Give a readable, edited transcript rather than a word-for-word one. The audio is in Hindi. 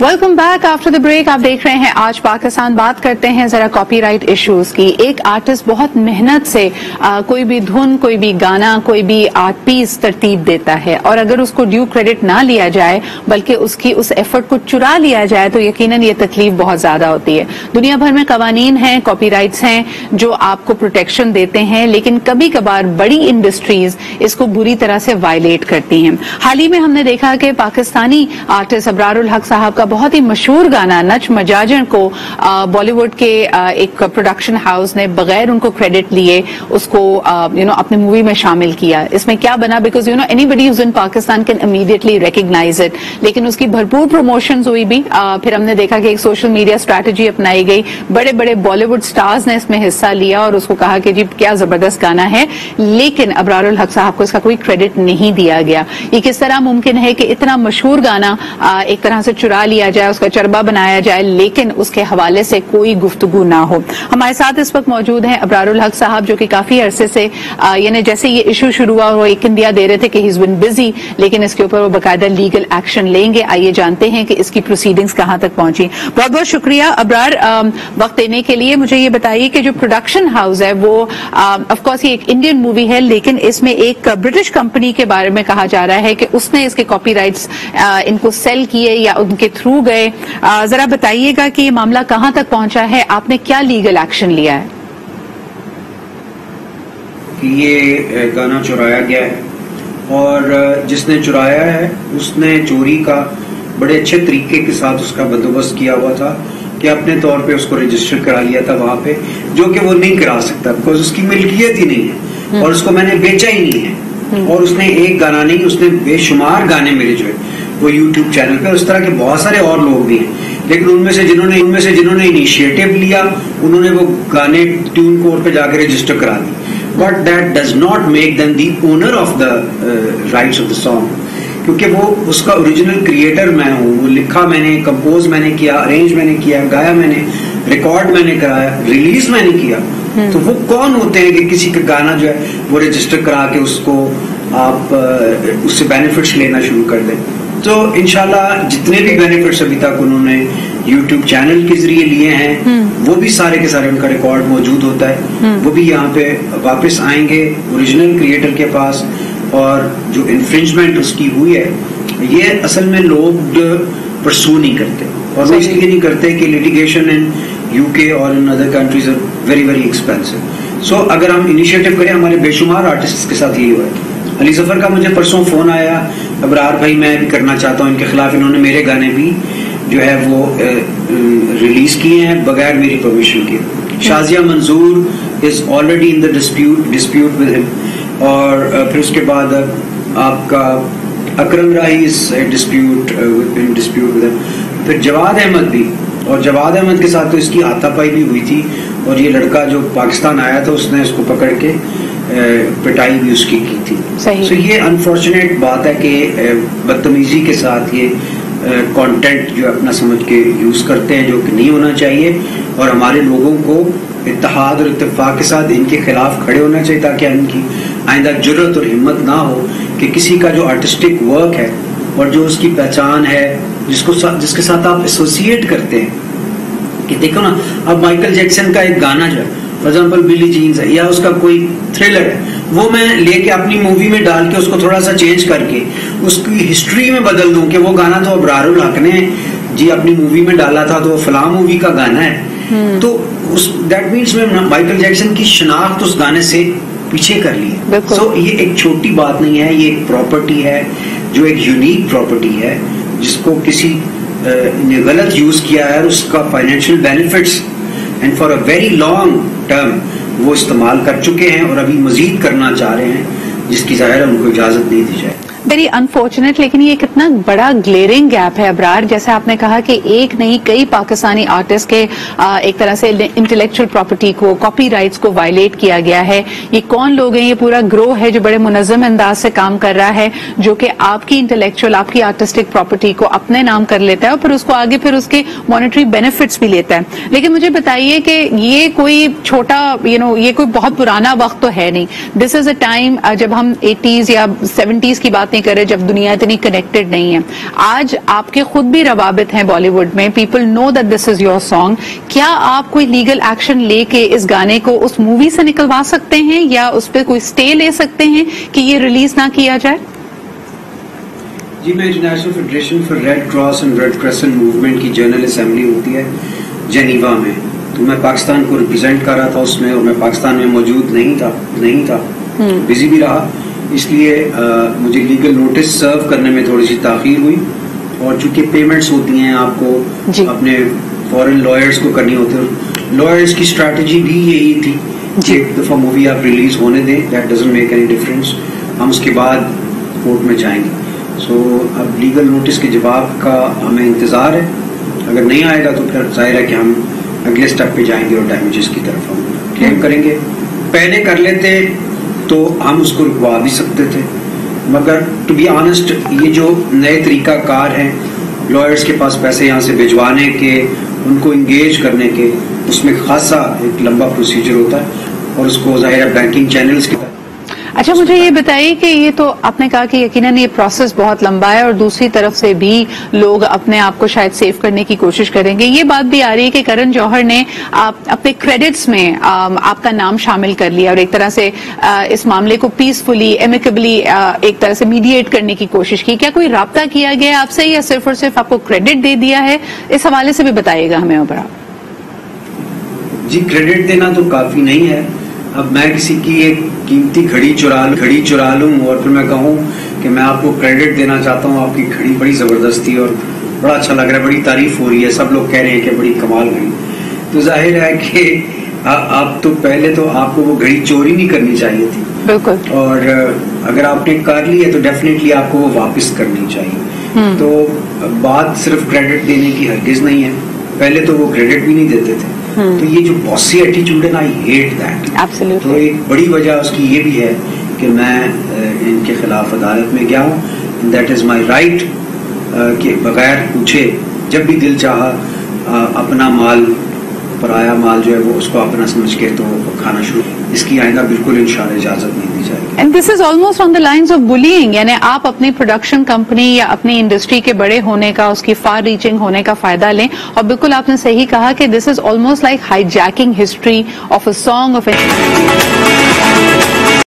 Welcome back after the break. आप देख रहे हैं आज पाकिस्तान। बात करते हैं जरा कॉपीराइट इश्यूज की। एक आर्टिस्ट बहुत मेहनत से कोई भी धुन, कोई भी गाना, कोई भी आर्ट पीस तरतीब देता है और अगर उसको ड्यू क्रेडिट ना लिया जाए बल्कि उसकी उस एफर्ट को चुरा लिया जाए तो यकीनन ये तकलीफ बहुत ज्यादा होती है। दुनिया भर में कवानीन हैं, कॉपीराइट्स हैं जो आपको प्रोटेक्शन देते हैं, लेकिन कभी कभार बड़ी इंडस्ट्रीज इसको बुरी तरह से वायलेट करती हैं। हाल ही में हमने देखा कि पाकिस्तानी आर्टिस्ट अबरारुल हक साहब का बहुत ही मशहूर गाना नच मजाजन को बॉलीवुड के एक प्रोडक्शन हाउस ने बगैर उनको क्रेडिट लिए उसको अपनी मूवी में शामिल किया। इसमें क्या बना, because anybody who's in Pakistan can immediately recognise it, लेकिन उसकी भरपूर प्रमोशंस हुई भी। फिर हमने देखा कि एक सोशल मीडिया स्ट्रैटेजी अपनाई गई, बड़े बड़े बॉलीवुड स्टार्स ने इसमें हिस्सा लिया और उसको कहा कि जी क्या जबरदस्त गाना है, लेकिन अबरारुल हक साहब को इसका कोई क्रेडिट नहीं दिया गया। ये किस तरह मुमकिन है कि इतना मशहूर गाना एक तरह से चुरा लिया जाए, उसका चरबा बनाया जाए, लेकिन उसके हवाले से कोई गुफ्तगू ना हो। हमारे साथ इस वक्त मौजूद हैं अबरारुल हक साहब, जो कि काफी अरसे से यानी जैसे ये इशू शुरू हुआ वो एक इंडिया दे रहे थे कि ही इज बिन बिजी, लेकिन इसके ऊपर वो बाकायदा लीगल एक्शन लेंगे। आइए जानते हैं कि इसकी प्रोसीडिंग्स कहां तक पहुंची। बहुत बहुत शुक्रिया अबरार वक्त देने के लिए। मुझे ये बताइए कि जो प्रोडक्शन हाउस है वो ऑफकोर्स ये एक इंडियन मूवी है, लेकिन इसमें एक ब्रिटिश कंपनी के बारे में कहा जा रहा है कि उसने इसके कॉपीराइट्स इनको सेल किए या उनके थ्रू गए। जरा बताइएगा कि ये मामला कहां तक पहुंचा है, आपने क्या लीगल एक्शन लिया है? ये गाना चुराया गया है और जिसने चुराया है उसने चोरी का बड़े अच्छे तरीके के साथ उसका बंदोबस्त किया हुआ था कि अपने तौर पे उसको रजिस्टर करा लिया था वहां पे, जो कि वो नहीं करा सकता बिकॉज उसकी मिल्कियत ही नहीं है और उसको मैंने बेचा ही नहीं है। और उसने एक गाना नहीं, उसने बेशुमार गाने मेरे जो है वो यूट्यूब चैनल पे, उस तरह के बहुत सारे और लोग भी हैं, लेकिन उनमें से जिन्होंने इनिशिएटिव लिया उन्होंने वो गाने ट्यून कोड पे जाकर रजिस्टर करा दी, but that does not make them the owner of the rights of the song, क्योंकि वो उसका ओरिजिनल क्रिएटर मैं हूँ। वो लिखा मैंने, कंपोज मैंने किया, अरेंज मैंने किया, गाया मैंने, रिकॉर्ड मैंने कराया, रिलीज मैंने किया। तो वो कौन होते हैं कि किसी का गाना जो है वो रजिस्टर करा के उसको आप उससे बेनिफिट्स लेना शुरू कर दें। तो इंशाल्लाह जितने भी बेनिफिट्स अभी तक उन्होंने यूट्यूब चैनल के जरिए लिए हैं वो भी सारे के सारे उनका रिकॉर्ड मौजूद होता है, वो भी यहाँ पे वापस आएंगे ओरिजिनल क्रिएटर के पास। और जो इन्फ्रिंजमेंट उसकी हुई है ये असल में लोग परसू नहीं करते, और वो इसलिए नहीं करते कि लिटिगेशन इन यूके और in other countries are very very expensive. So अगर हम इनिशिएटिव करें, हमारे बेशुमार आर्टिस्ट के साथ यही हुआ है। अली जफर का मुझे परसों फोन आया, अबरार भाई मैं भी करना चाहता हूँ इनके खिलाफ, इन्होंने मेरे गाने भी जो है वो रिलीज किए हैं बगैर मेरी परमिशन के। शाजिया मंजूर is already in the dispute with him, और फिर उसके बाद आपका अकरम राही इज डिस्प्यूट विद हिम, फिर जवाद अहमद भी, और जवाद अहमद के साथ तो इसकी हाथापाई भी हुई थी, और ये लड़का जो पाकिस्तान आया था उसने इसको पकड़ के पिटाई भी उसकी की थी। तो ये अनफॉर्चुनेट बात है कि बदतमीजी के साथ ये कंटेंट जो अपना समझ के यूज करते हैं, जो कि नहीं होना चाहिए, और हमारे लोगों को इत्तेहाद और इत्तेफाक के साथ इनके खिलाफ खड़े होना चाहिए ताकि इनकी आइंदा जुर्रत और हिम्मत ना हो कि किसी का जो आर्टिस्टिक वर्क है और जो उसकी पहचान है, जिसके साथ आप एसोसिएट करते हैं कि देखो ना, अब माइकल जैक्सन का एक गाना जो है फॉर एग्जाम्पल बिली जीन्स है या उसका कोई थ्रिलर है, वो मैं लेके अपनी मूवी में डाल के उसको थोड़ा सा चेंज करके उसकी हिस्ट्री में बदल दूं कि वो गाना तो अबरारुल हक ने जी अपनी मूवी में डाला था, तो वो फलां मूवी का गाना है। तो उस दैट मीन्स मैं माइकल जैक्सन की शनाख्त उस गाने से पीछे कर ली है। सो ये एक छोटी बात नहीं है, ये एक प्रॉपर्टी है जो एक यूनिक प्रॉपर्टी है, जिसको किसी ने गलत यूज किया है, उसका financial benefits and for a very long term वो इस्तेमाल कर चुके हैं और अभी मजीद करना चाह रहे हैं, जिसकी जाहिर उनको इजाजत नहीं दी जाए। वेरी अनफॉर्चुनेट, लेकिन ये कितना बड़ा ग्लेरिंग गैप है अबरार। जैसे आपने कहा कि एक नहीं कई पाकिस्तानी आर्टिस्ट के एक तरह से इंटेलेक्चुअल प्रॉपर्टी को, कॉपीराइट्स को वायलेट किया गया है। ये कौन लोग हैं? ये पूरा ग्रोह है जो बड़े मुनज़्ज़म अंदाज से काम कर रहा है, जो कि आपकी इंटेलेक्चुअल, आपकी आर्टिस्टिक प्रॉपर्टी को अपने नाम कर लेता है और फिर उसको आगे फिर उसके मॉनेटरी बेनिफिट्स भी लेता है। लेकिन मुझे बताइए कि ये कोई छोटा ये कोई बहुत पुराना वक्त तो है नहीं। दिस इज अ टाइम जब हम 80s या 70s की बात बात नहीं कर रहे जब दुनिया इतनी कनेक्टेड नहीं है। आज आपके खुद भी रवाबित हैं बॉलीवुड में, people know that this is your song. क्या आप कोई लीगल एक्शन लेके इस गाने को उस मूवी से निकलवा सकते हैं या उस पर कोई स्टे ले सकते हैं कि ये रिलीज ना किया जाए? जी, मैं international federation for red cross and red crescent movement की जनरल असेंबली होती है जेनीवा में, तो मैं पाकिस्तान को रिप्रेजेंट कर रहा था उसमें, और मैं पाकिस्तान में मौजूद नहीं था, बिजी भी रहा, इसलिए मुझे लीगल नोटिस सर्व करने में थोड़ी सी ताखीर हुई। और चूंकि पेमेंट्स होती हैं आपको अपने फॉरेन लॉयर्स को करनी होती है, लॉयर्स की स्ट्रैटेजी भी यही थी कि एक दफा मूवी आप रिलीज होने दें, that doesn't make any difference, हम उसके बाद कोर्ट में जाएंगे। सो अब लीगल नोटिस के जवाब का हमें इंतजार है, अगर नहीं आएगा तो फिर जाहिर है कि हम अगले स्टेप पे जाएंगे और डैमेजेस की तरफ हम क्लेम करेंगे। पहले कर लेते तो हम उसको रुकवा भी सकते थे, मगर टू बी ऑनेस्ट ये जो नए तरीका कार हैं लॉयर्स के पास पैसे यहाँ से भिजवाने के, उनको इंगेज करने के, उसमें खासा एक लंबा प्रोसीजर होता है और उसको जाहिर है बैंकिंग चैनल्स के। अच्छा, मुझे ये बताइए कि ये तो आपने कहा कि यकीनन ये प्रोसेस बहुत लंबा है और दूसरी तरफ से भी लोग अपने आप को शायद सेव करने की कोशिश करेंगे। ये बात भी आ रही है कि करण जौहर ने अपने क्रेडिट्स में आपका नाम शामिल कर लिया और एक तरह से इस मामले को पीसफुली, एमिकेबली एक तरह से मीडिएट करने की कोशिश की। क्या कोई राब्ता किया गया आपसे या सिर्फ और सिर्फ आपको क्रेडिट दे दिया है? इस हवाले से भी बताइएगा हमें ऊपर। जी, क्रेडिट देना तो काफी नहीं है। अब मैं किसी की एक कीमती घड़ी चुरा लूं और फिर मैं कहूं कि मैं आपको क्रेडिट देना चाहता हूं, आपकी घड़ी बड़ी जबरदस्त थी और बड़ा अच्छा लग रहा है, बड़ी तारीफ हो रही है, सब लोग कह रहे हैं कि बड़ी कमाल घड़ी, तो जाहिर है कि आप तो पहले तो आपको वो घड़ी चोरी नहीं करनी चाहिए थी। बिल्कुल। और अगर आपने कर ली है तो डेफिनेटली आपको वो वापस करनी चाहिए। तो बात सिर्फ क्रेडिट देने की हरगिज नहीं है, पहले तो वो क्रेडिट भी नहीं देते थे। तो ये जो बॉसी एटीट्यूड है ना, आई हेट दैट। एब्सोल्युटली। तो एक बड़ी वजह उसकी ये भी है कि मैं इनके खिलाफ अदालत में गया हूँ, दैट इज माई राइट, कि बगैर पूछे जब भी दिल चाहा अपना माल, पराया माल जो है वो उसको अपना समझ के तो खाना शुरू, इसकी आइंदा बिल्कुल इंशाल्लाह इजाजत नहीं दी जाएगी। And this is almost on the lines of bullying, यानी आप अपनी प्रोडक्शन कंपनी या अपनी इंडस्ट्री के बड़े होने का, उसकी फार रीचिंग होने का फायदा लें। और बिल्कुल आपने सही कहा कि this is almost like hijacking history of a song of